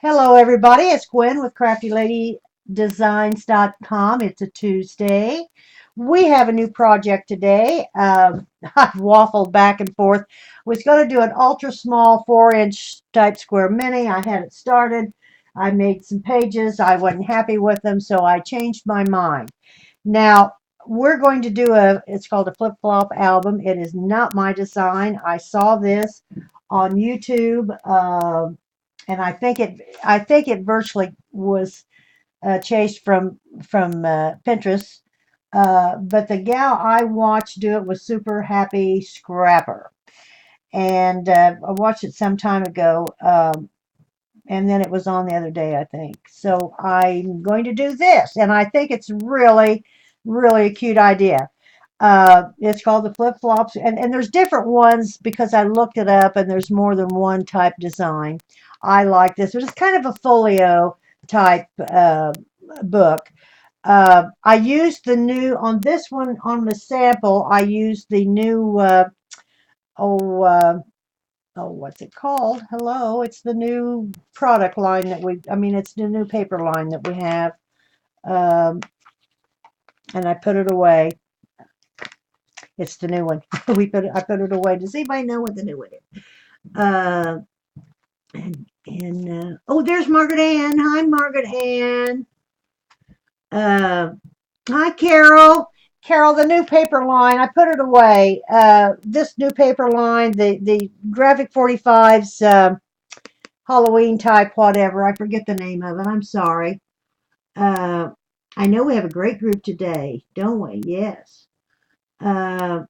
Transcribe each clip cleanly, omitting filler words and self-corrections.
Hello, everybody. It's Gwen with CraftyLadyDesigns.com. It's a Tuesday. We have a new project today. I've waffled back and forth. Was going to do an ultra small 4-inch type square mini. I had it started. I made some pages. I wasn't happy with them, so I changed my mind. Now, we're going to do it's called a flip flop album. It is not my design. I saw this on YouTube. And I think it virtually was chased from Pinterest. But the gal I watched do it was Super Happy Scrapper, and I watched it some time ago, and then it was on the other day, I think. So I'm going to do this, and I think it's really, really a cute idea. It's called the flip flops, and there's different ones because I looked it up, and there's more than one type design. I like this, but it's kind of a folio type book. I used the new on this one on the sample. I used the new oh what's it called? Hello, it's the new product line that it's the new paper line that we have. Um, and I put it away. It's the new one. I put it away. Does anybody know what the new one is? Uh, oh, there's Margaret Ann. Hi, Margaret Ann. Uh, Hi, Carol. Carol, the new paper line. I put it away. This new paper line, the Graphic 45's Halloween type, whatever. I forget the name of it. I'm sorry. Uh, I know we have a great group today, don't we? Yes. Uh,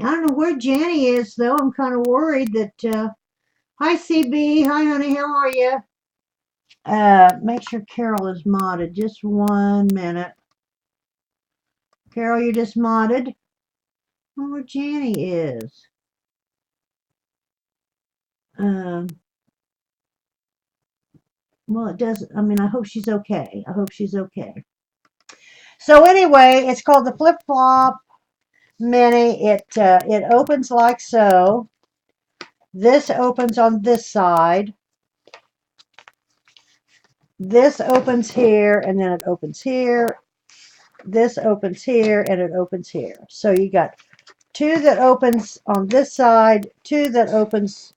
I don't know where Jenny is, though. I'm kind of worried that. Hi, CB. Hi, honey. How are you? Make sure Carol is modded. Just 1 minute. Carol, you're just modded. Oh, where Jenny is. Um, well, it doesn't. I hope she's okay. I hope she's okay. So anyway, it's called the Flip Flop Mini. It opens like so. This opens on this side. This opens here, and then it opens here. This opens here, and it opens here. So you got two that opens on this side, two that opens.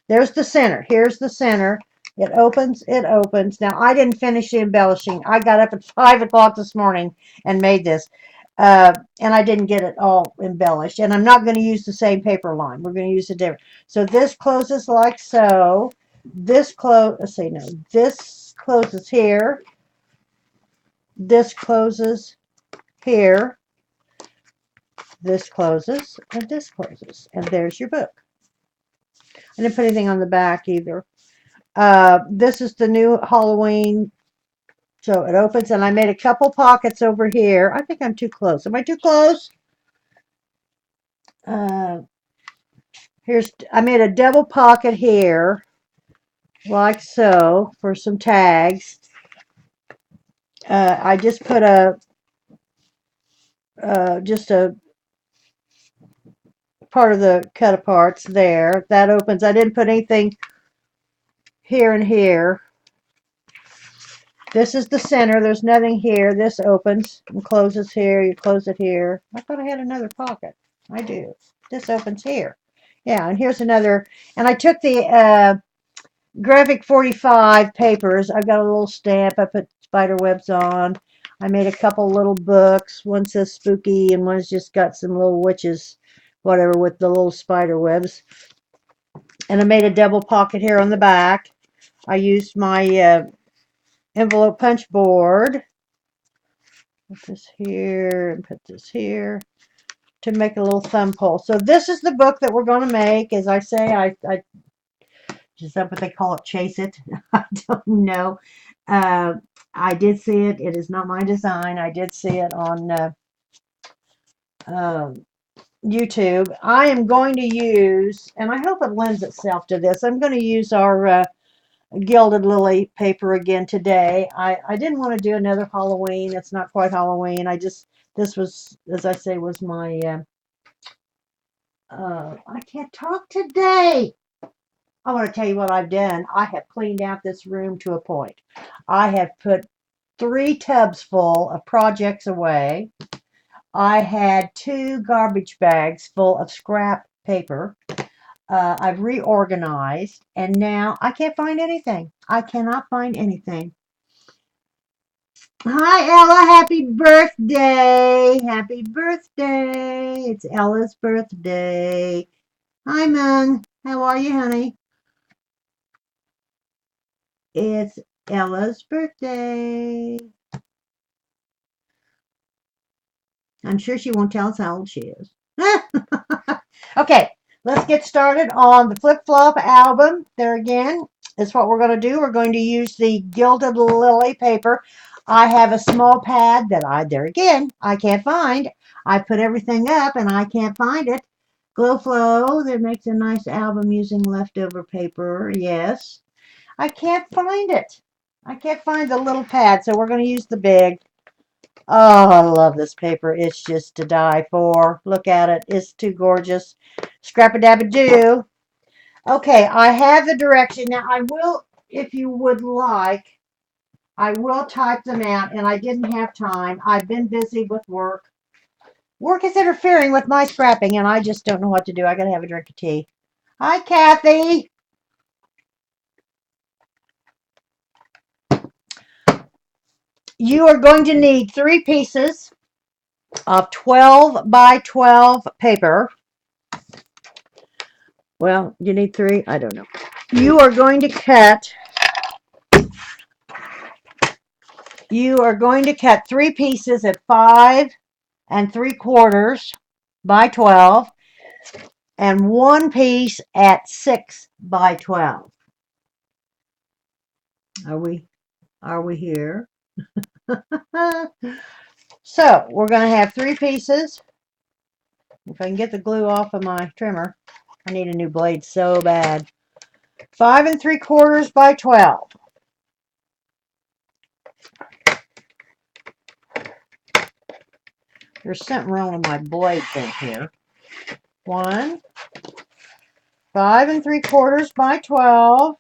There's the center. Here's the center. It opens, it opens. Now, I didn't finish the embellishing. I got up at 5 o'clock this morning and made this. And I didn't get it all embellished. And I'm not going to use the same paper line. We're going to use a different. So this closes like so. Let's see, no. This closes here. This closes here. This closes, and this closes. And there's your book. I didn't put anything on the back either. This is the new Halloween. So it opens, and I made a couple pockets over here. I think I'm too close. Am I too close? Uh, I made a double pocket here, like so, for some tags. I just put just a part of the cut aparts there. That opens. I didn't put anything here and here. This is the center. There's nothing here. This opens and closes here. You close it here. I thought I had another pocket. I do. This opens here. Yeah, and here's another. And I took the Graphic 45 papers. I've got a little stamp. I put spider webs on. I made a couple little books. One says spooky, and one's just got some little witches, whatever, with the little spider webs. And I made a double pocket here on the back. I used my envelope punch board. Put this here and put this here to make a little thumb hole. So this is the book that we're going to make. As I say, I is that what they call it? Chase it? I don't know. Uh, I did see it. It is not my design. I did see it on um, YouTube. I am going to use, and I hope it lends itself to this, I'm going to use our Gilded Lily paper again today. I didn't want to do another Halloween. It's not quite Halloween. This was, as I say, was my, I can't talk today. I want to tell you what I've done. I have cleaned out this room to a point. I have put 3 tubs full of projects away. I had 2 garbage bags full of scrap paper. I've reorganized, and now I can't find anything. I cannot find anything. Hi, Ella. Happy birthday. Happy birthday. It's Ella's birthday. Hi, Mung. How are you, honey? It's Ella's birthday. I'm sure she won't tell us how old she is. Okay, let's get started on the Flip Flop album. There again is what we're going to do. We're going to use the Gilded Lily paper. I have a small pad that there again, I can't find. I put everything up and I can't find it. Glow Flow, that makes a nice album using leftover paper. Yes. I can't find it. I can't find the little pad, so we're going to use the big. Oh, I love this paper. It's just to die for. Look at it. It's too gorgeous. Scrap-a-dab-a-doo. Okay, I have the direction. Now, I will, if you would like, I will type them out, and I didn't have time. I've been busy with work. Work is interfering with my scrapping, and I just don't know what to do. I got to have a drink of tea. Hi, Kathy. You are going to need 3 pieces of 12 by 12 paper. Well, you need 3? I don't know. You are going to cut 3 pieces at 5 3/4 by 12 and 1 piece at 6 by 12. Are we here? So we're going to have 3 pieces. If I can get the glue off of my trimmer, I need a new blade so bad. 5 3/4 by 12. There's something wrong with my blade thing here. 1, 5 3/4 by 12.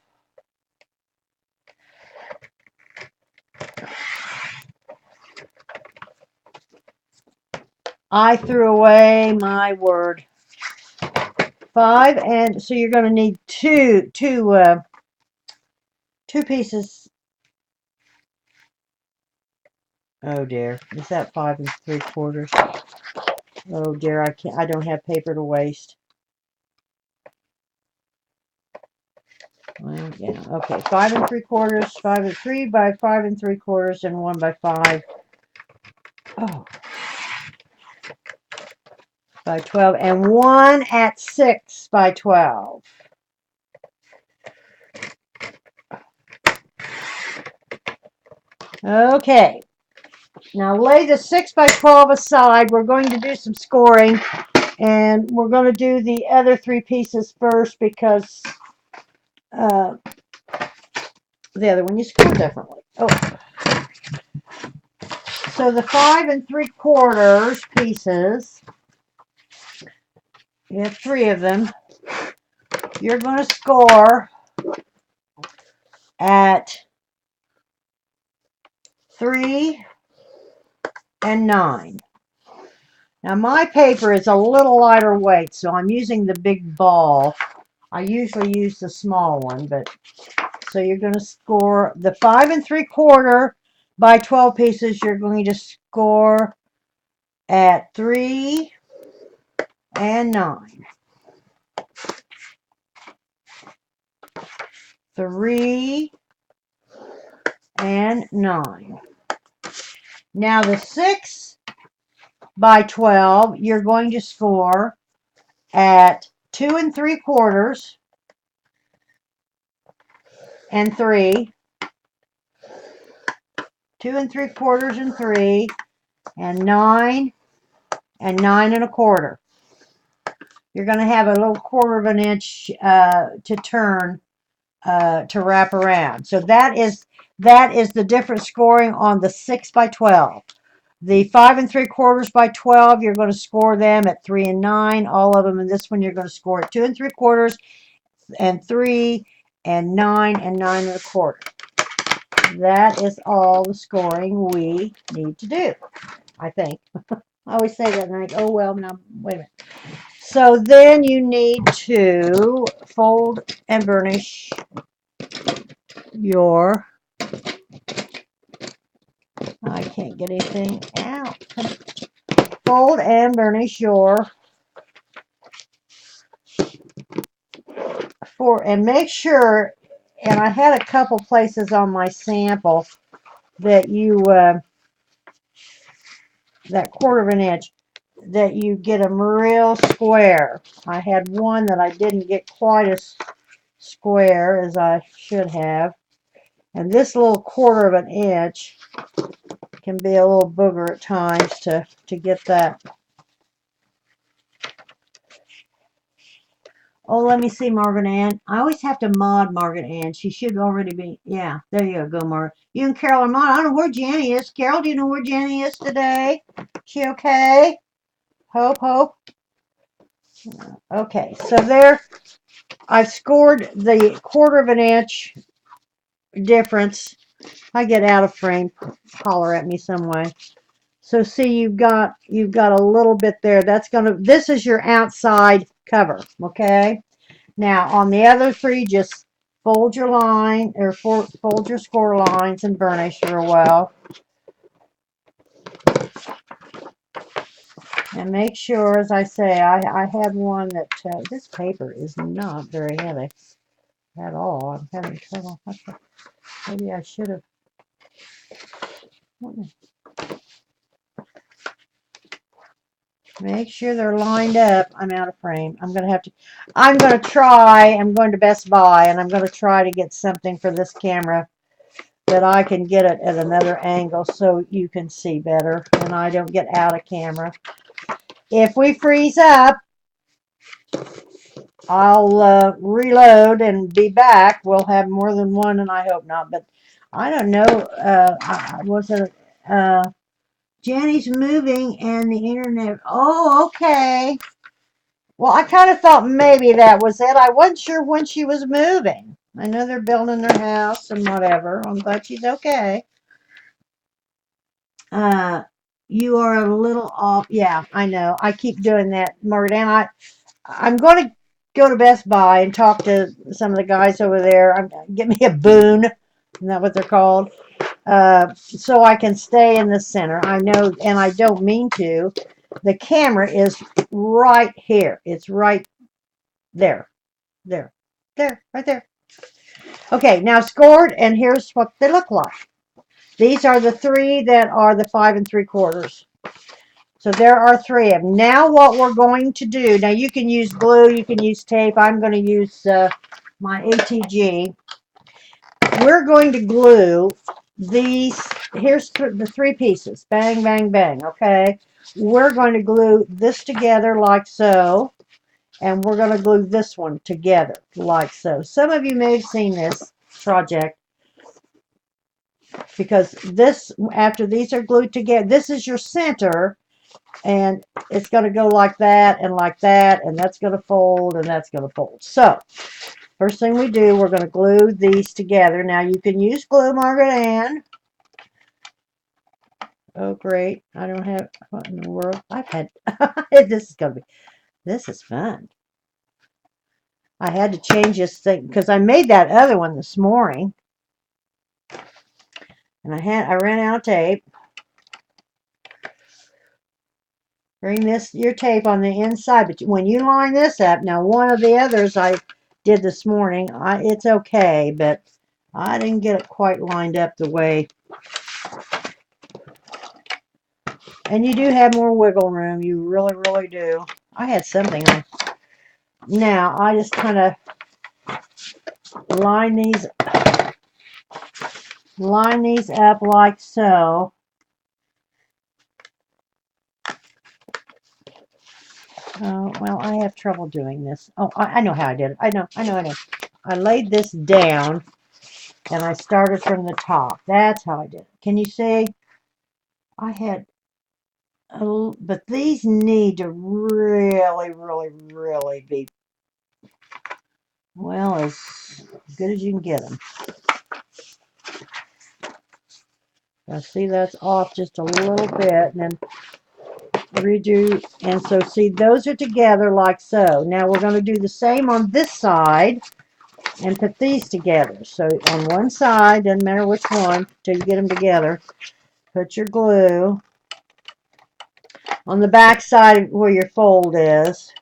I threw away my word. 5 and so you're going to need two pieces. Oh dear, is that 5 3/4? Oh dear, I don't have paper to waste. Well, yeah, okay, 5 3/4, 5 3 by 5 3/4, and 1 by 5. Oh, by 12, and 1 at 6 by 12. Okay, now lay the 6 by 12 aside. We're going to do some scoring, and we're going to do the other 3 pieces first because the other one you score differently. Oh, so the 5 3/4 pieces, you have 3 of them. You're going to score at 3 and 9. Now my paper is a little lighter weight, so I'm using the big ball. I usually use the small one, but so you're going to score the 5 3/4 by 12 pieces. You're going to score at 3 and 9. 3 and 9. Now the 6 by 12, you're going to score at 2 3/4 and 3. 2 3/4 and 3, and 9 and 9 1/4. You're going to have a little 1/4 of an inch to turn to wrap around. So that is the different scoring on the 6 by 12. The 5 3/4 by 12, you're going to score them at 3 and 9, all of them. And this one, you're going to score at 2 3/4 and 3 and 9 and 9 1/4. That is all the scoring we need to do, I think. I always say that and I think, oh well, now wait a minute. So then you need to fold and burnish your, I can't get anything out. Fold and burnish your and make sure, and I had a couple places on my sample that you, that 1/4 of an inch, that you get them real square. I had one that I didn't get quite as square as I should have. And this little 1/4 of an inch can be a little booger at times to get that. Oh, let me see, Margaret Ann. I always have to mod Margaret Ann. She should already be. Yeah, there you go, Margaret. You and Carol are mod. I don't know where Janny is. Carol, do you know where Janny is today? She okay? Hope, hope. Okay, so there, I've scored the 1/4 of an inch difference. I get out of frame. Holler at me some way. So see, you've got a little bit there. That's gonna. This is your outside cover. Okay. Now on the other 3, just fold your line or fold your score lines and burnish real well. And make sure, as I say, I had one that this paper is not very heavy at all. I'm having trouble. Maybe I should have. Make sure they're lined up. I'm out of frame. I'm going to Best Buy and I'm going to try to get something for this camera that I can get it at another angle so you can see better and I don't get out of camera. If we freeze up, I'll reload and be back. We'll have more than one and I hope not, but I don't know. Was it, Jenny's moving and the internet. Oh, okay. Well, I kind of thought maybe that was it. I wasn't sure when she was moving. I know they're building their house and whatever. I'm glad she's okay. You are a little off. Yeah, I know. I keep doing that, Margaret. And I'm going to go to Best Buy and talk to some of the guys over there. Get me a boon. Isn't that what they're called? So I can stay in the center. I know, and I don't mean to. The camera is right here. It's right there. There. There. Right there. Okay, now scored, and here's what they look like. These are the 3 that are the 5 3/4. So there are 3 of them. Now what we're going to do, now you can use glue, you can use tape. I'm going to use my ATG. We're going to glue these. Here's the 3 pieces. Bang, bang, bang. Okay. We're going to glue this together like so. And we're going to glue this one together like so. Some of you may have seen this project because this, after these are glued together, this is your center and it's going to go like that and that's going to fold and that's going to fold. So first thing we do, we're going to glue these together. Now you can use glue, Margaret Ann. Oh great, I don't have, what in the world? I've had, this is fun. I had to change this thing because I made that other one this morning. And I ran out of tape. Bring your tape on the inside, but when you line this up, now one of the others I did this morning, it's okay, but I didn't get it quite lined up the way. And you do have more wiggle room, you really, really do. I had something on. Now I just kind of line these up like so. Oh, well, I have trouble doing this. Oh, I know how I did it. I know. I laid this down, and I started from the top. That's how I did it. Can you see? I had, but these need to really, really, really be well, as good as you can get them. Now see, that's off just a little bit, and then redo. And so see, those are together like so. Now we're going to do the same on this side and put these together. So on one side, doesn't matter which one, till you get them together, put your glue on the back side where your fold is.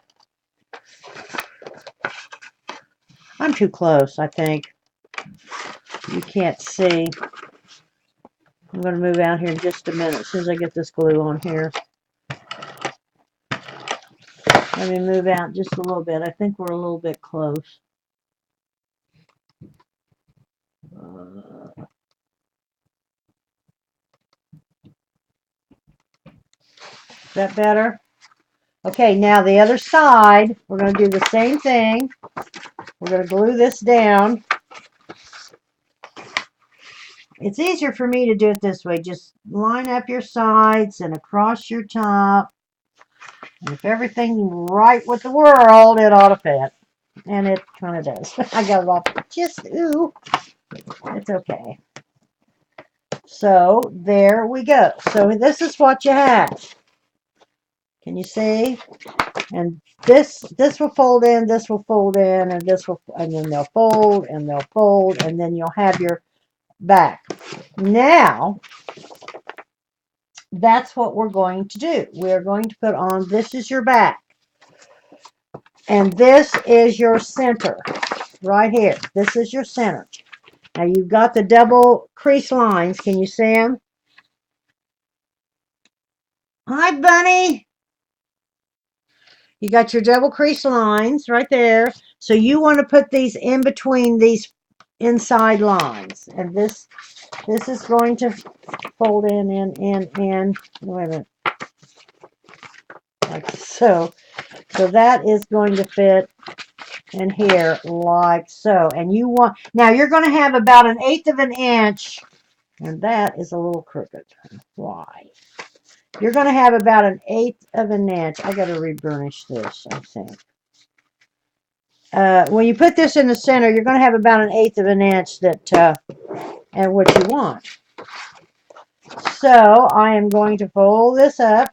I'm too close, I think. You can't see. I'm going to move out here in just a minute as soon as I get this glue on here. Let me move out just a little bit. I think we're a little bit close. Is that better? Okay, now the other side, we're going to do the same thing. We're going to glue this down. It's easier for me to do it this way. Just line up your sides and across your top. And if everything's right with the world, it ought to fit. And it kind of does. I got it off just, ooh, it's okay. So there we go. So this is what you have. Can you see? And this will fold in, this will fold in, and this will, and then they'll fold, and then you'll have your back. Now, that's what we're going to do. We're going to put on, this is your back. And this is your center, right here. This is your center. Now you've got the double crease lines. Can you see them? Hi, Bunny. You got your double crease lines right there. So you want to put these in between these inside lines. And this is going to fold in. Wait a minute. Like so. So that is going to fit in here like so. And you want, now you're going to have about 1/8 of an inch. And that is a little crooked. Why? You're going to have about 1/8 of an inch. I got to reburnish this, I think. When you put this in the center, you're going to have about 1/8 of an inch that, and what you want. So I am going to fold this up,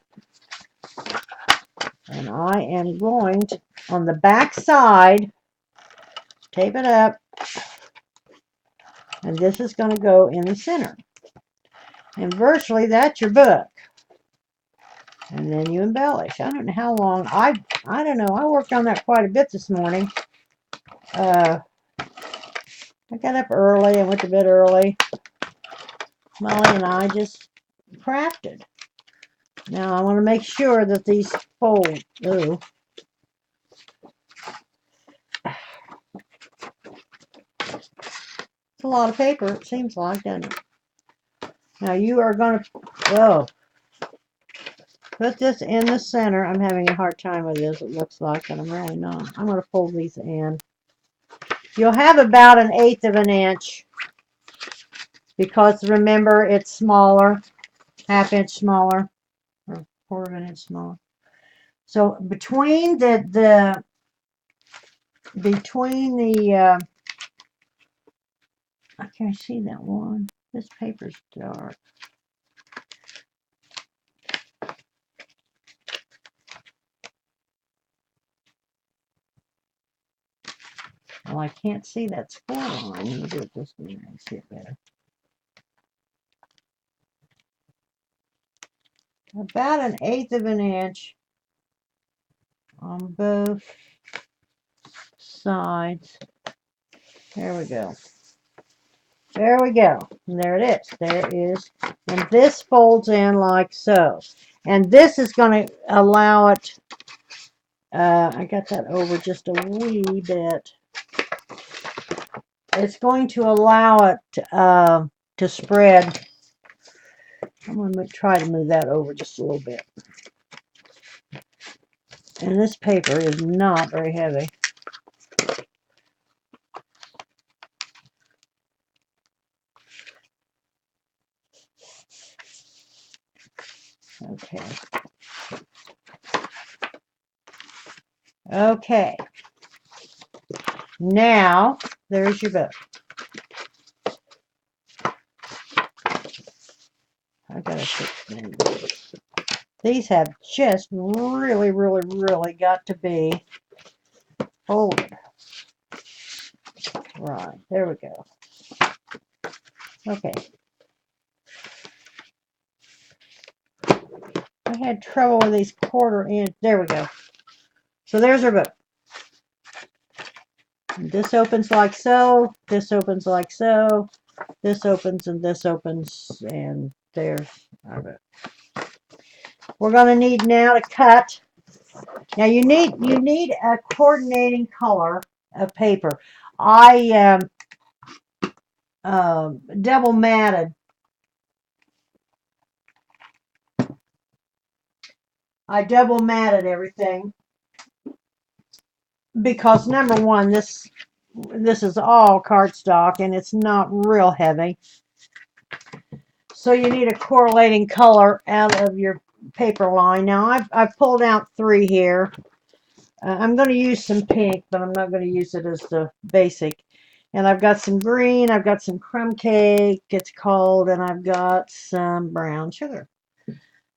and I am going to, on the back side, tape it up, and this is going to go in the center. And virtually that's your book. And then you embellish. I don't know how long. I don't know. I worked on that quite a bit this morning. I got up early. I went to bed early. Molly and I just crafted. Now I want to make sure that these fold. Ooh. It's a lot of paper, it seems like, doesn't it? Now you are going to, put this in the center. I'm having a hard time with this, it looks like, and I'm really not. I'm going to fold these in. You'll have about 1/8 of an inch because remember it's smaller, 1/2 inch smaller, or 1/4 of an inch smaller. So between the I can't see that one. This paper's dark. Well, I can't see that score line. Let me do it this way and see it better. About 1/8 of an inch on both sides. There we go. There we go. And there it is. There it is. And this folds in like so. And this is going to allow it, I got that over just a wee bit. It's going to allow it to spread. I'm going to try to move that over just a little bit. And this paper is not very heavy. Okay. Okay. Now, there's your book. I gotta fix these have just really, really, really got to be folded. Right, there we go. Okay. I had trouble with these 1/4 inch. There we go. So there's our book. This opens like so. This opens like so. This opens and this opens, and there's our book. We're going to need now to cut. Now you need a coordinating color of paper. I double matted. I double matted everything because number one, this is all cardstock and it's not real heavy. So you need a correlating color out of your paper line. Now I've pulled out 3 here. I'm going to use some pink, but I'm not going to use it as the basic. And I've got some green, I've got some crumb cake, it's called, and I've got some brown sugar.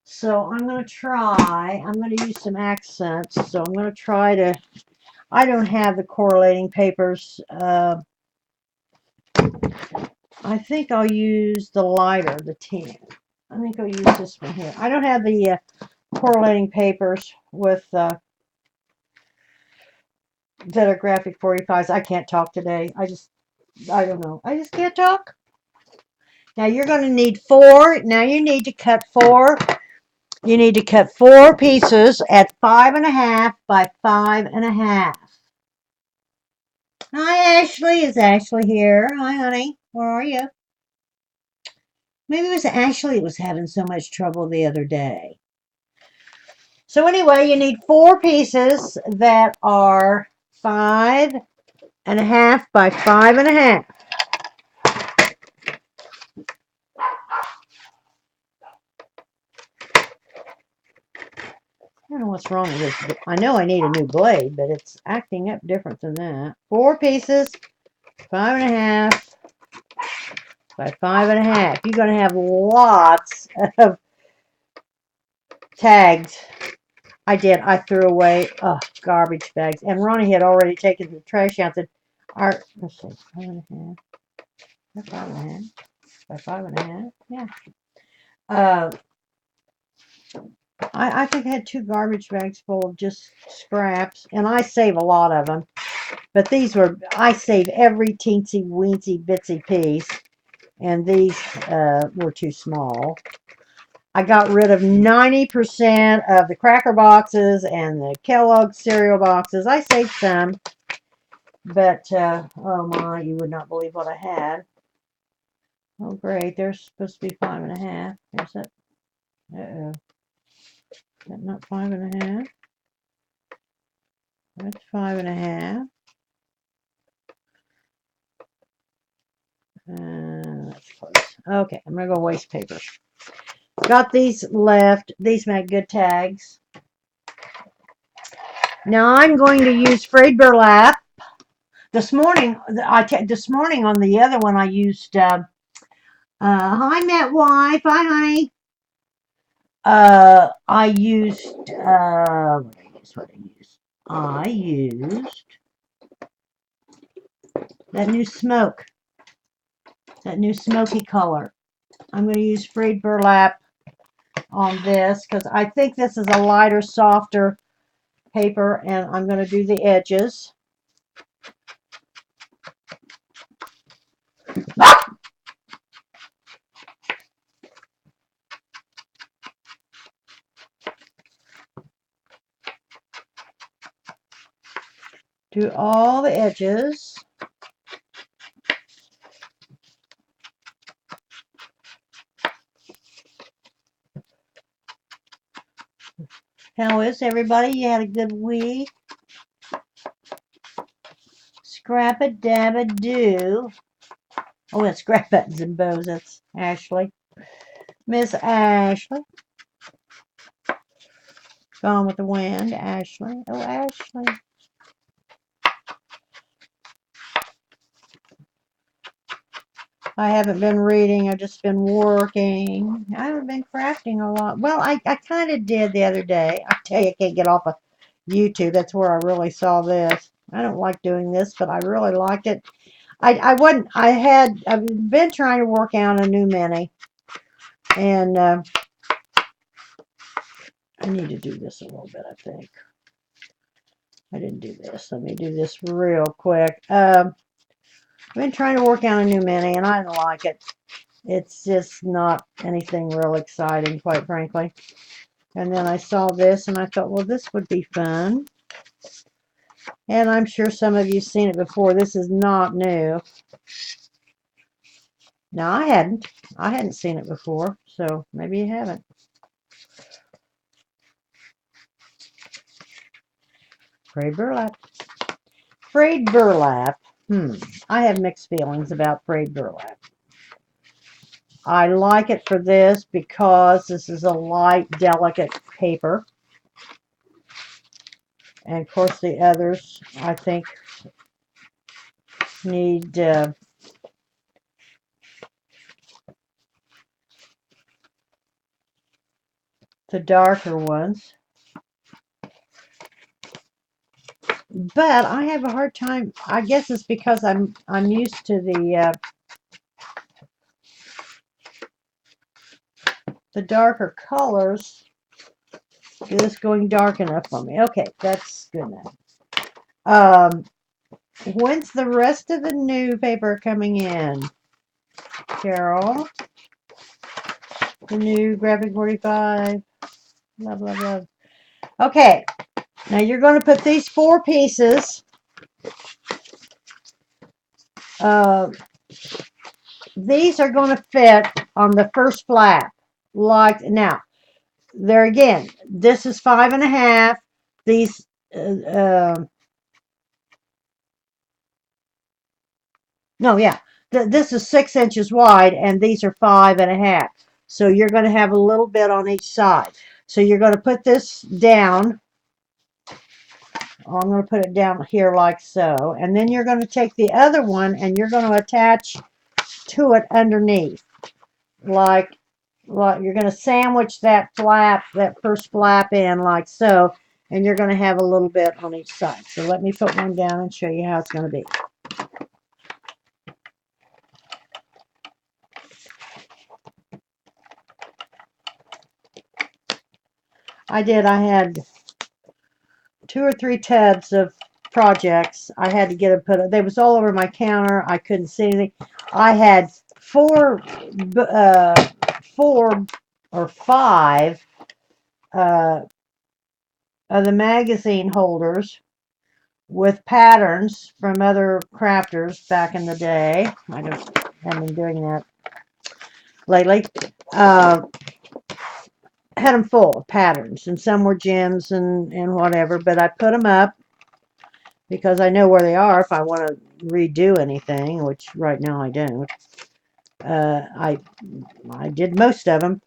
So I'm going to use some accents. So I'm going to try to, I don't have the correlating papers. I think I'll use the lighter, the tan. I think I'll use this one here. I don't have the correlating papers with that are graphic 45s. I can't talk today. I don't know. I just can't talk. Now you're going to need 4. Now you need to cut 4. You need to cut 4 pieces at 5.5 by 5.5. Hi, Ashley. Is Ashley here? Hi, honey. Where are you? Maybe it was Ashley that was having so much trouble the other day. So anyway, you need 4 pieces that are 5.5 by 5.5. I don't know what's wrong with this. I know I need a new blade, but it's acting up different than that. 4 pieces, 5.5 by 5.5. You're going to have lots of tags. I did. I threw away garbage bags. And Ronnie had already taken the trash out. Let's see, 5.5 by 5.5 by 5.5. Yeah. I think I had 2 garbage bags full of just scraps, and I save a lot of them. But I save every teensy weensy bitsy piece, and these were too small. I got rid of 90% of the cracker boxes and the Kellogg cereal boxes. I saved some, but oh my, you would not believe what I had. Oh great, they're supposed to be 5.5. There's that. Uh-oh. Is that not 5.5? That's 5.5. That's close. Okay, I'm gonna go waste paper. Got these left. These make good tags. Now I'm going to use frayed burlap. This morning on the other one I used. Hi, Matt Wife. Hi, honey. I used. I used that new smoke. That new smoky color. I'm going to use frayed burlap on this because I think this is a lighter, softer paper, and I'm going to do the edges. Do all the edges. How is everybody? You had a good week? Scrap-a-dab-a-doo. Oh, that's scrap buttons and bows. That's Ashley. Miss Ashley. Gone with the Wind. Ashley. Oh, Ashley. I haven't been reading. I've just been working. I haven't been crafting a lot. Well, I kind of did the other day. I tell you, I can't get off of YouTube. That's where I really saw this. I don't like doing this, but I really liked it. I've been trying to work out a new mini, and I need to do this a little bit, I think. I didn't do this. Let me do this real quick. I've been trying to work out a new mini, and I don't like it. It's just not anything real exciting, quite frankly. And then I saw this, and I thought, well, this would be fun. And I'm sure some of you have seen it before. This is not new. Now, I hadn't. I hadn't seen it before, so maybe you haven't. Frayed burlap. Frayed burlap. I have mixed feelings about frayed burlap. I like it for this because this is a light, delicate paper. And of course the others, I think, need the darker ones. But I have a hard time. I guess it's because I'm used to the darker colors. Is this going dark enough for me? Okay, that's good enough. When's the rest of the new paper coming in, Carol? The new Graphic 45. Blah, blah, blah. Okay, now you're going to put these 4 pieces. These are going to fit on the first flap. Like, now, there again, this is 5.5. These, no, yeah, this is 6 inches wide, and these are 5.5. So you're going to have a little bit on each side. So you're going to put this down. I'm going to put it down here like so. And then you're going to take the other one and you're going to attach to it underneath. Like you're going to sandwich that flap, that first flap in like so. And you're going to have a little bit on each side. So let me put one down and show you how it's going to be. I had 2 or 3 tubs of projects. I had to get them put. They was all over my counter. I couldn't see anything. I had 4 or 5 of the magazine holders with patterns from other crafters back in the day. I just haven't been doing that lately. Had them full of patterns, and some were gems and whatever, but I put them up because I know where they are if I want to redo anything, which right now I don't. I did most of them,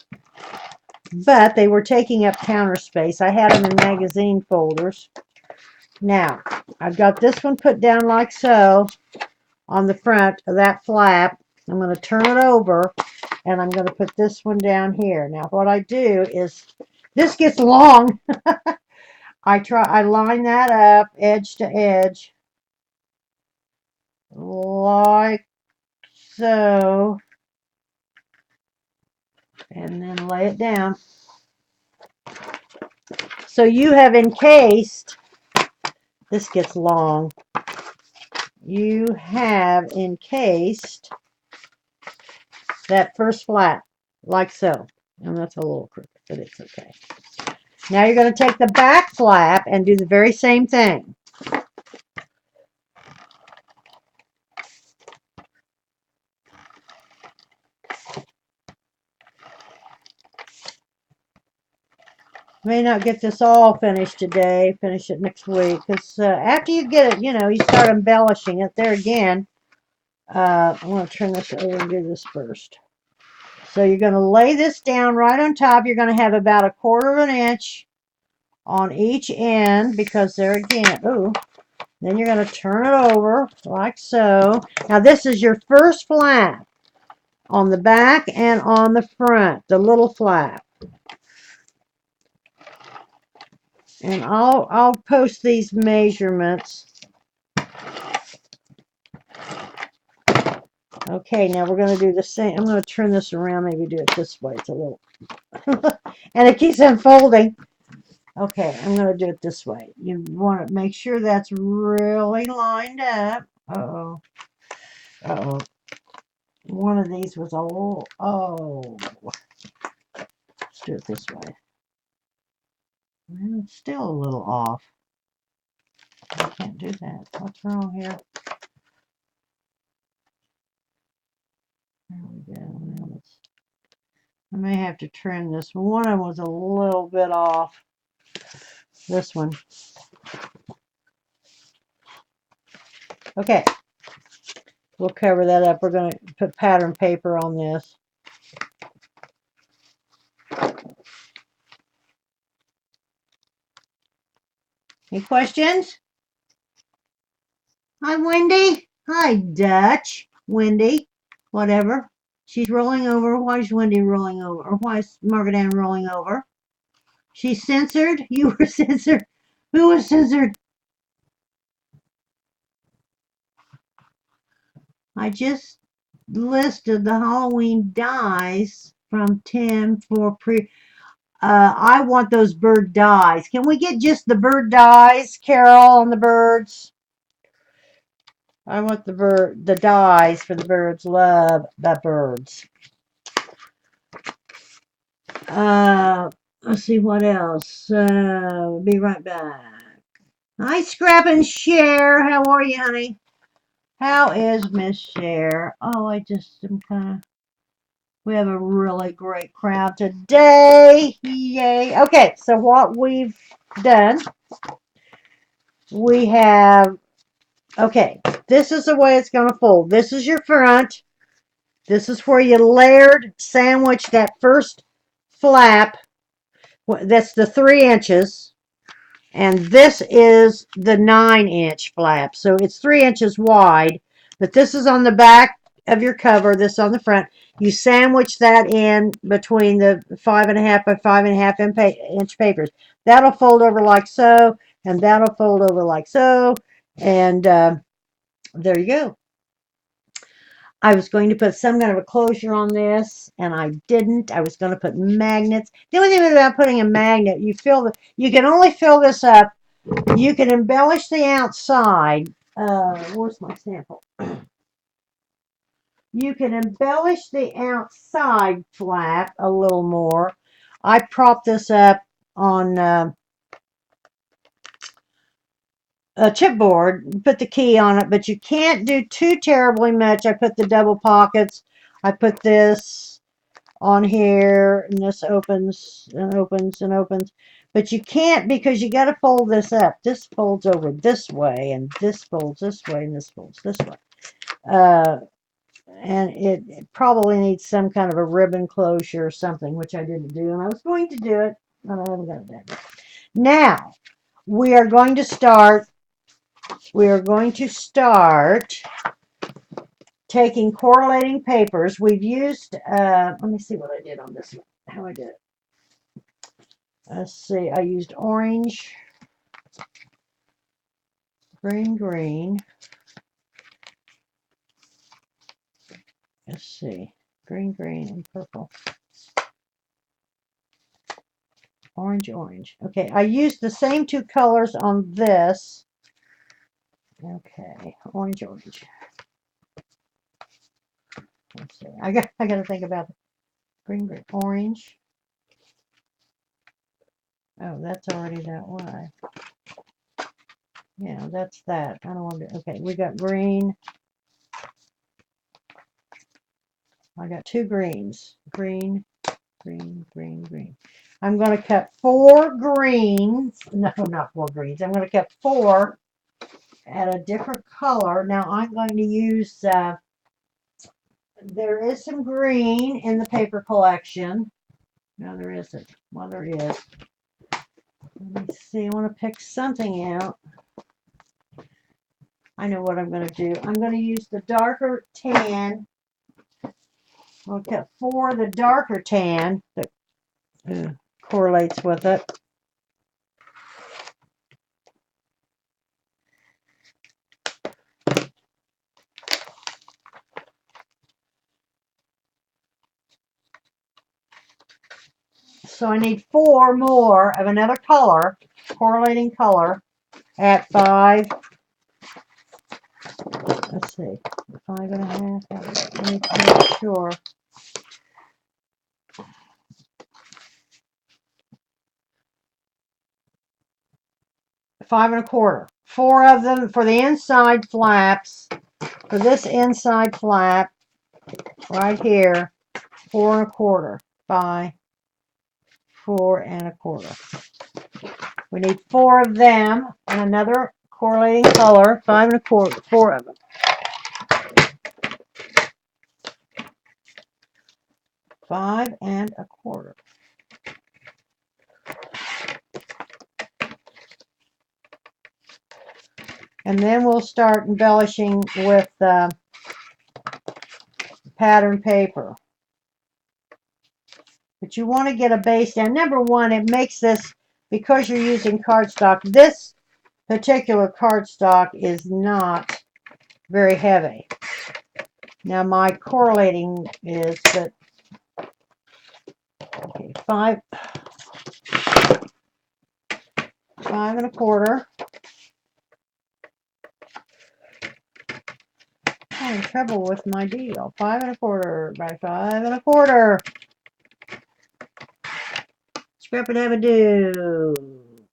but they were taking up counter space. I had them in magazine folders. Now, I've got this one put down like so on the front of that flap. I'm going to turn it over, and I'm going to put this one down here. Now, what I do is, this gets long. I line that up edge to edge like so, and then lay it down. So you have encased, this gets long, you have encased that first flap like so. And that's a little crooked, but it's okay. Now you're going to take the back flap and do the very same thing. May not get this all finished today. Finish it next week. Because after you get it, you know, you start embellishing it. There again, I want to turn this over and do this first. So you're going to lay this down right on top. You're going to have about 1/4 of an inch on each end, because there again, ooh, then you're going to turn it over like so. Now this is your first flap. on the back and on the front, the little flap. And I'll post these measurements. Okay, now we're going to do the same. I'm going to turn this around, maybe do it this way. It's a little, and it keeps unfolding. Okay, I'm going to do it this way. You want to make sure that's really lined up. Uh-oh. Uh-oh. One of these was a little, oh. Let's do it this way. Well, it's still a little off. I can't do that. What's wrong here? There we go. Now let's, I may have to trim this. One of them was a little bit off. This one. Okay. We'll cover that up. We're going to put pattern paper on this. Any questions? Hi, Wendy. Hi, Dutch. Wendy. Whatever. She's rolling over. Why is Wendy rolling over? Or why is Margaret Ann rolling over? She's censored? You were censored. Who was censored? I just listed the Halloween dies from Tim for pre. I want those bird dies. Can we get just the bird dies, Carol, on the birds? I want the dies for the birds. Love the birds. Let's see what else. Be right back. Hi, Scrap and Share. How are you, honey? How is Miss Share? Oh, I just am kind of. We have a really great crowd today. Yay. Okay, so what we've done, we have, okay, this is the way it's going to fold. This is your front. This is where you layered sandwich that first flap. That's the 3 inches. And this is the 9-inch flap. So it's 3 inches wide, but this is on the back of your cover, this on the front. You sandwich that in between the 5.5 by 5.5 inch papers. That'll fold over like so, and that'll fold over like so, and there you go. I was going to put some kind of a closure on this, and I didn't. I was going to put magnets. The only thing about putting a magnet, you can only fill this up. You can embellish the outside. Where's my sample? You can embellish the outside flap a little more. I propped this up on a chipboard, put the key on it, but you can't do too terribly much. I put the double pockets. I put this on here, and this opens and opens and opens. But you can't, because you got to fold this up. This folds over this way, and this folds this way, and this folds this way. And it probably needs some kind of a ribbon closure or something, which I didn't do. And I was going to do it, but I haven't got it done. Now, we are going to start taking correlating papers. We've used, let me see what I did on this one, how I did it. Let's see, I used orange, green. Let's see, green, and purple. Orange. Okay, I used the same 2 colors on this. Okay, orange. Let's see. I got to think about it. Green, orange. Oh, that's already that way. Yeah, that's that. I don't want to. Okay, we got green. I got 2 greens. Green. I'm going to cut 4 greens. No, not 4 greens. I'm going to cut 4 at a different color. Now I'm going to use, there is some green in the paper collection. No, there isn't. Well, there is. Let me see. I want to pick something out. I know what I'm going to do. I'm going to use the darker tan We'll get 4 of the darker tan that correlates with it. So I need 4 more of another color, correlating color, at 5. Let's see, 5.5. Let me make sure. 5.25. 4 of them for the inside flaps. For this inside flap, right here, 4.25 by 4.25. We need 4 of them and another correlating color, 5.25, 4 of them. 5.25. And then we'll start embellishing with pattern paper. But you want to get a base down. Number one, it makes this, because you're using cardstock, this particular cardstock is not very heavy. Now my correlating is that, okay, 5.25. I'm in trouble with my deal. 5.25 by 5.25. Scrap-a-dab-a-doo.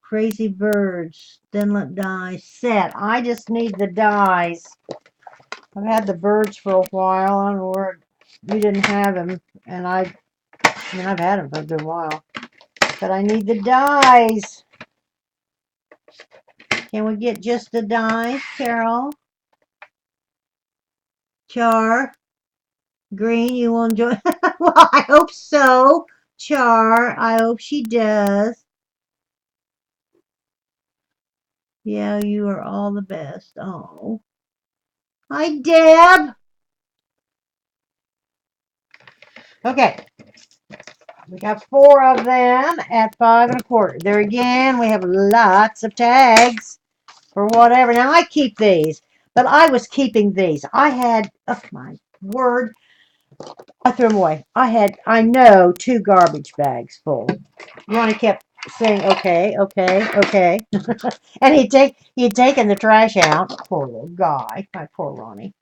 Crazy birds. Thinlet dies. Set. I just need the dies. I've had the birds for a while. I don't know where you didn't have them, and I mean I've had them for a good while. But I need the dies. Can we get just the dies, Carol? Char? Green, you will enjoy. Well, I hope so. Char, I hope she does. Yeah, you are all the best. Oh. Hi, Deb. Okay. We got 4 of them at 5.25. There again, we have lots of tags for whatever. Now, I keep these, but I was keeping these. I had, oh my word, I threw them away. I know, 2 garbage bags full. Ronnie kept saying, okay, okay, okay. And he'd taken the trash out. Poor little guy. My poor Ronnie.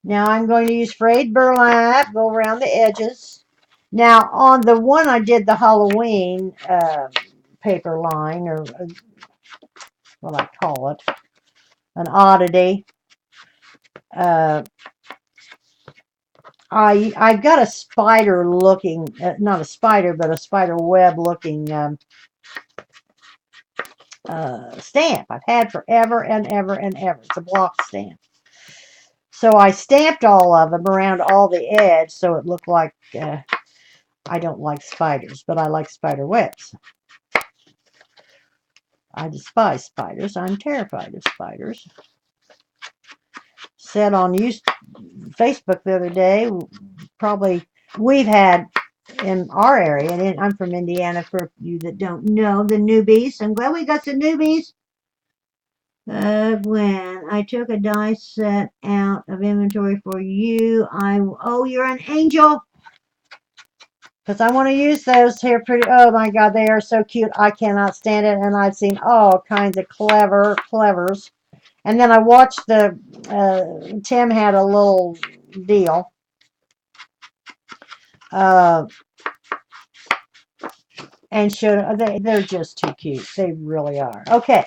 Now I'm going to use frayed burlap, go around the edges. Now on the one I did the Halloween paper line, or what I call it, an oddity. I've got a spider looking, not a spider, but a spider web looking stamp I've had forever and ever and ever. It's a block stamp. So I stamped all of them around all the edge so it looked like, I don't like spiders, but I like spider webs. I despise spiders. I'm terrified of spiders. Said on Facebook the other day, probably we've had in our area, and I'm from Indiana for you that don't know, the newbies. I'm glad we got some newbies. When I took a die set out of inventory for you, oh, you're an angel. Because I want to use those here pretty, oh my God, they are so cute. I cannot stand it. And I've seen all kinds of clevers. And then I watched Tim had a little deal. And showed, they're just too cute. They really are. Okay.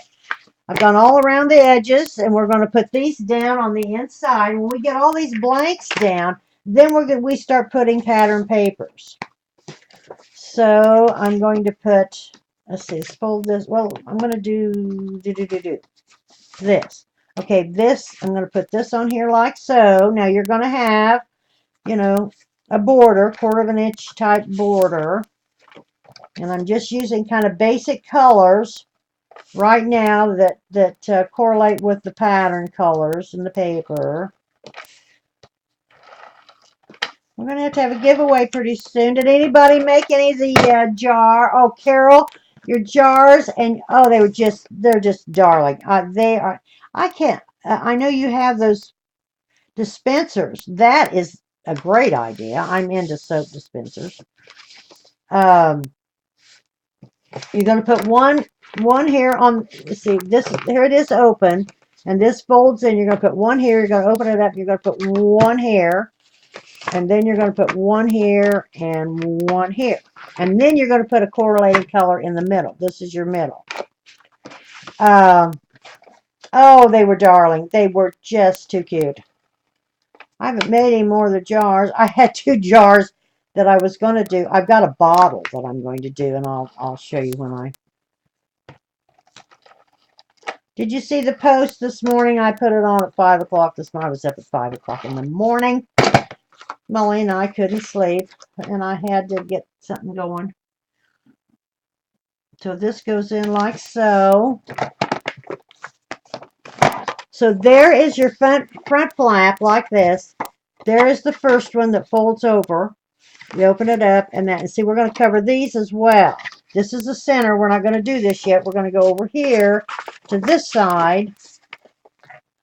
I've gone all around the edges, and we're going to put these down on the inside. When we get all these blanks down, then we start putting pattern papers. So I'm going to put, let's see, fold this. Well, I'm going to do this. Okay, this, I'm going to put this on here like so. Now you're going to have, a border, 1/4 inch type border. And I'm just using kind of basic colors right now that correlate with the pattern colors in the paper. We're going to have a giveaway pretty soon. Did anybody make any of the jar? Oh, Carol, your jars, and oh, they're just darling. They are, I can't, I know you have those dispensers. That is a great idea. I'm into soap dispensers. Um, you're going to put one here on, let's see, this, here it is open, and this folds in. You're going to put one here. You're going to open it up. You're going to put one here. And then you're going to put one here and one here. And then you're going to put a correlated color in the middle. This is your middle. Oh, they were darling. They were just too cute. I haven't made any more of the jars. I had 2 jars that I was going to do. I've got a bottle that I'm going to do, and I'll show you when I... Did you see the post this morning? I put it on at 5 o'clock this morning. I was up at 5 o'clock in the morning. Molly and I couldn't sleep, and I had to get something going. So this goes in like so. So there is your front flap like this. There is the first one that folds over. You open it up and that. And see, we're going to cover these as well. This is the center. We're not going to do this yet. We're going to go over here to this side.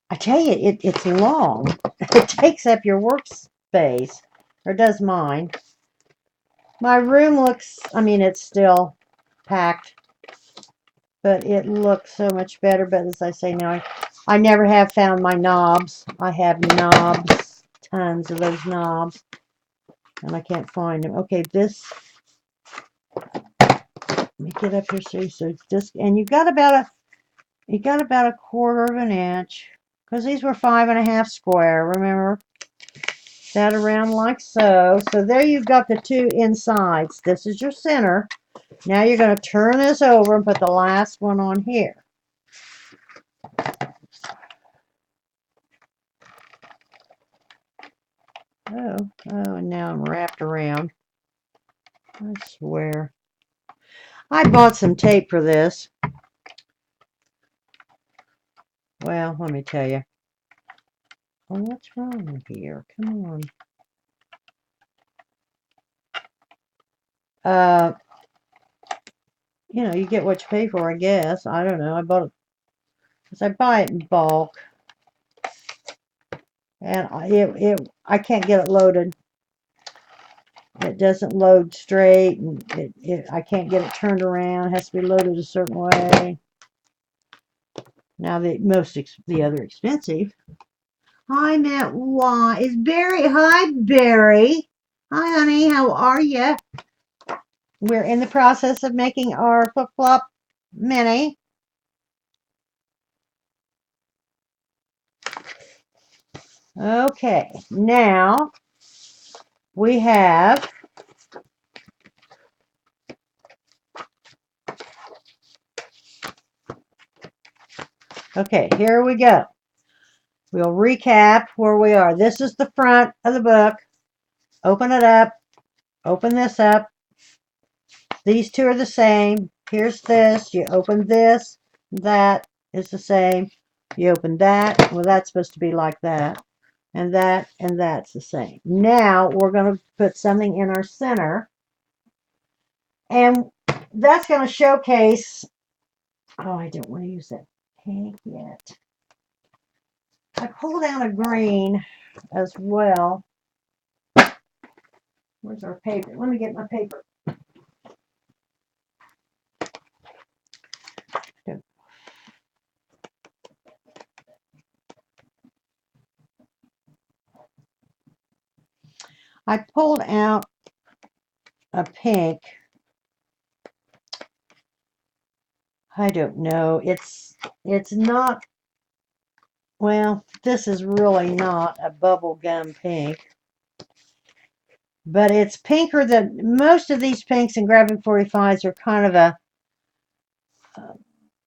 I tell you, it's long. It takes up your workspace. Or does mine. My room looks, I mean, it's still packed. But it looks so much better. But as I say now, I never have found my knobs. I have knobs, tons of those knobs, and I can't find them. Okay, this, let me get up here so this, and you got about a 1/4 of an inch, because these were 5.5 square. Remember that around like so. So there you've got the 2 insides. This is your center. Now you're going to turn this over and put the last one on here. Oh, and now I'm wrapped around. I swear. I bought some tape for this. Well, let me tell you. Oh, what's wrong here? Come on. You know, you get what you pay for, I guess. I don't know. I bought it because I buy it in bulk. And I can't get it loaded. It doesn't load straight, and I can't get it turned around. It has to be loaded a certain way. Now the other expensive. Hi, Matt. Why is Barry? Hi, Barry. Hi, honey. How are you? We're in the process of making our flip-flop mini. Okay, now we have okay, here we go. We'll recap where we are. This is the front of the book. Open it up. Open this up. These 2 are the same. Here's this. You open this. That is the same. You open that. Well, that's supposed to be like that. And that's the same. Now we're going to put something in our center. And that's going to showcase. Oh, I don't want to use that pink yet. I pulled out a green as well. Where's our paper? Let me get my paper. I pulled out a pink. I don't know. It's not, well, this is really not a bubble gum pink. But it's pinker than most of these pinks and Grabbing 45s are kind of a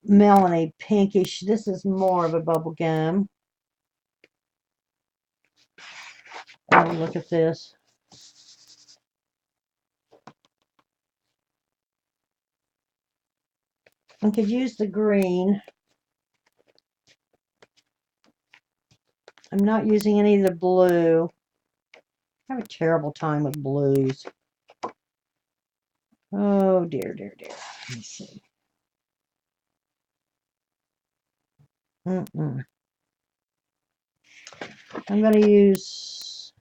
melony pinkish. This is more of a bubble gum. Oh, look at this. I could use the green. I'm not using any of the blue. I have a terrible time with blues. Oh, dear, dear, dear. Let me see. I'm going to use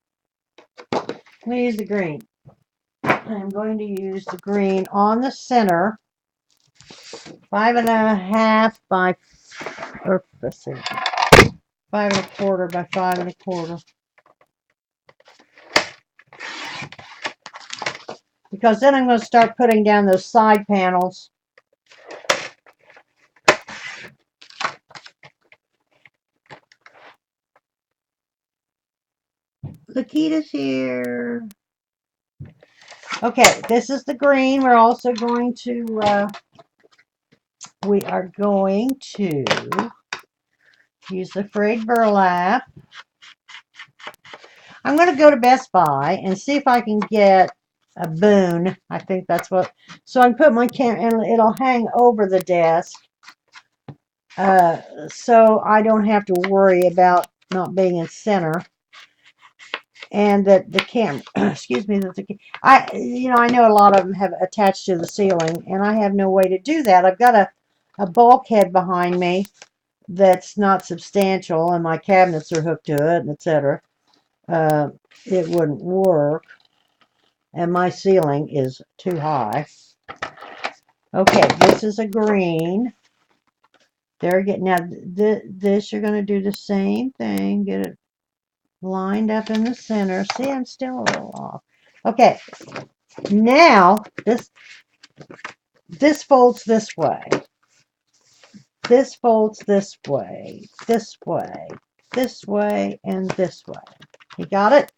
the green. I'm going to use the green on the center, 5.5 by, or let's see, 5.25 by 5.25. Because then I'm going to start putting down those side panels. Lakita's here. Okay, this is the green. We're also going to, we are going to use the frayed burlap. I'm going to go to Best Buy and see if I can get a boon. I think that's what, so I can put my camera, and it'll hang over the desk. So I don't have to worry about not being in center. And that the camera, excuse me, I know a lot of them have attached to the ceiling, and I have no way to do that. I've got a bulkhead behind me that's not substantial, and my cabinets are hooked to it, etc. It wouldn't work, and my ceiling is too high. Okay, this is a green. There again. Now this you're going to do the same thing. Get it lined up in the center. See, I'm still a little off. Okay, now this folds this way. This folds this way, this way, this way, and this way. You got it?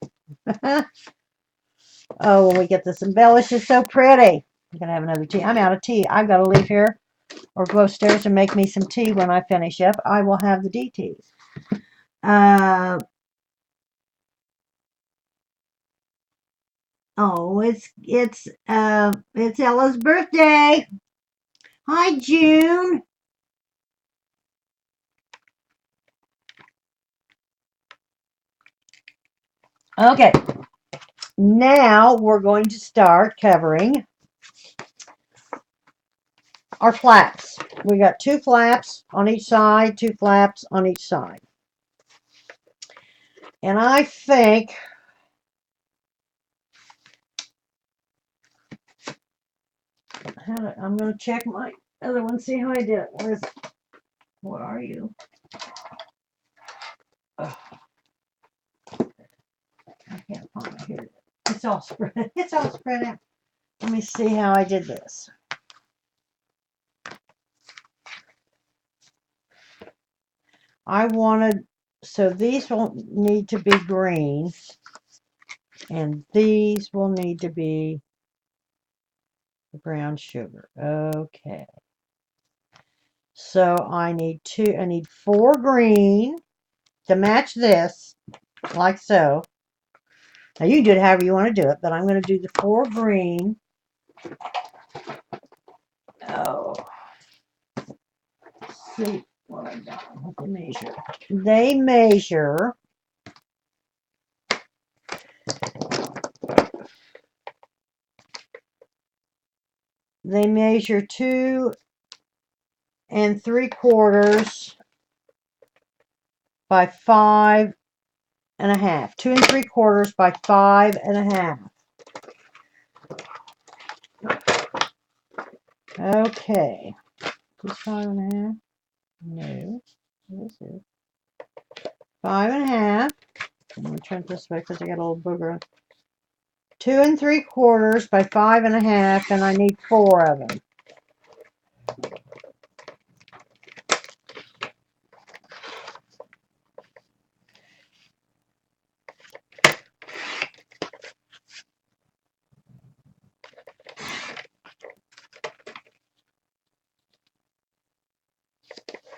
Oh, when we get this embellished, it's so pretty. I'm going to have another tea. I'm out of tea. I've got to leave here or go upstairs and make me some tea when I finish up. I will have the DTs. Oh, it's Ella's birthday. Hi, June. Okay, now we're going to start covering our flaps. We got 2 flaps on each side, 2 flaps on each side. And I think I'm going to check my other one, see how I did it. Where are you? Ugh. I can't find it here. It's all spread. It's all spread out. Let me see how I did this. I wanted, so these will need to be green, and these will need to be brown sugar. Okay. So I need 4 green to match this, like so. Now you can do it however you want to do it, but I'm going to do the 4 green. Oh. Let's see what I got. What they measure. They measure 2 3/4 by 5.5. 2 3/4 by 5.5. Okay. Is this 5.5? No. This is 5.5. I'm going to turn it this way because I got a little booger. 2 3/4 by 5.5, and I need 4 of them.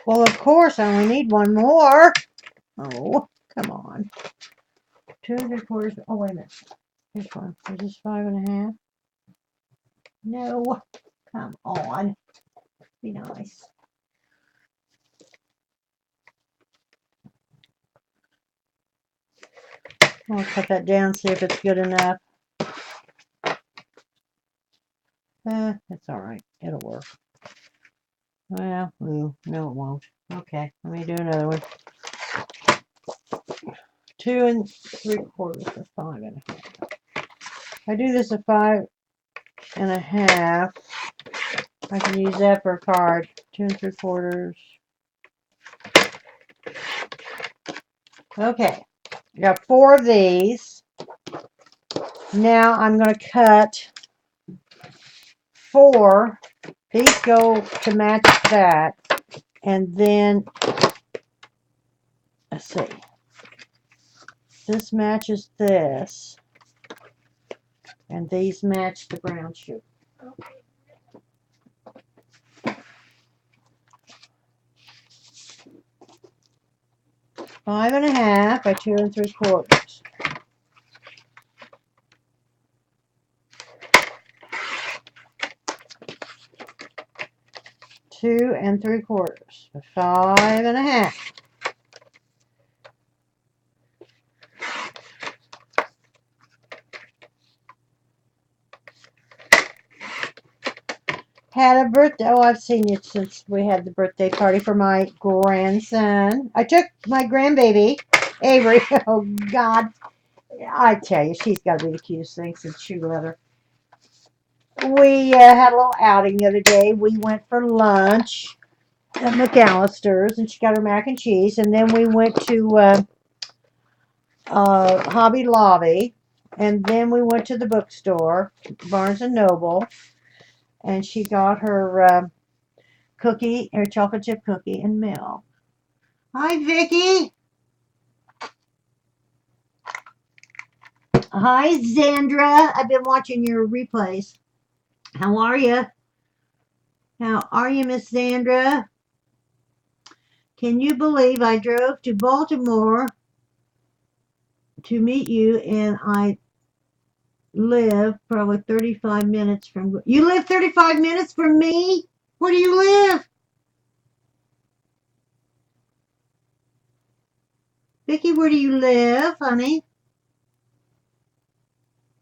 Well, of course, I only need 1 more. Oh, come on. 2 3/4. Oh, wait a minute. This one. Is this 5.5? No. Come on. Be nice. I'll cut that down, see if it's good enough. It's all right. It'll work. Well, no, it won't. Okay, let me do another one. 2 3/4 or 5 1/2. If I do this at 5 1/2, I can use that for a card. 2 3/4. Okay, I got 4 of these. Now I'm going to cut 4. These go to match that. And then, let's see. This matches this. And these match the brown shoe. 5 1/2 by 2 3/4. 2 3/4. 5 1/2. Had a birthday. Oh, I've seen it since we had the birthday party for my grandson. I took my grandbaby, Avery. Oh, God. I tell you, she's got to be the cutest thing since shoe leather. We had a little outing the other day. We went for lunch at McAllister's, and she got her mac and cheese. And then we went to Hobby Lobby, and then we went to the bookstore, Barnes and Noble, and she got her cookie, her chocolate chip cookie and milk. Hi, Vicky. Hi, Zandra. I've been watching your replays. How are you? How are you, Miss Zandra? Can you believe I drove to Baltimore to meet you, and I live probably 35 minutes from... You live 35 minutes from me? Where do you live? Vicky, where do you live, honey?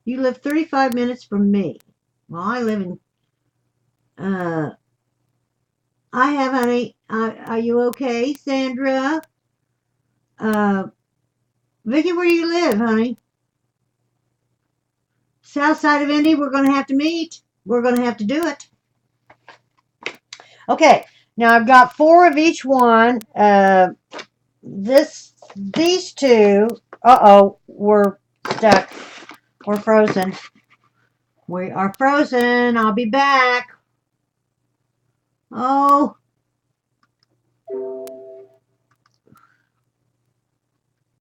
You live 35 minutes from me. Well, I live in... I have, honey. Are you okay, Sandra? Vicky, where do you live, honey? South side of Indy. We're going to have to meet. We're going to have to do it. Okay. Now I've got 4 of each one. These two. We're stuck. We're frozen. We are frozen. I'll be back. Oh,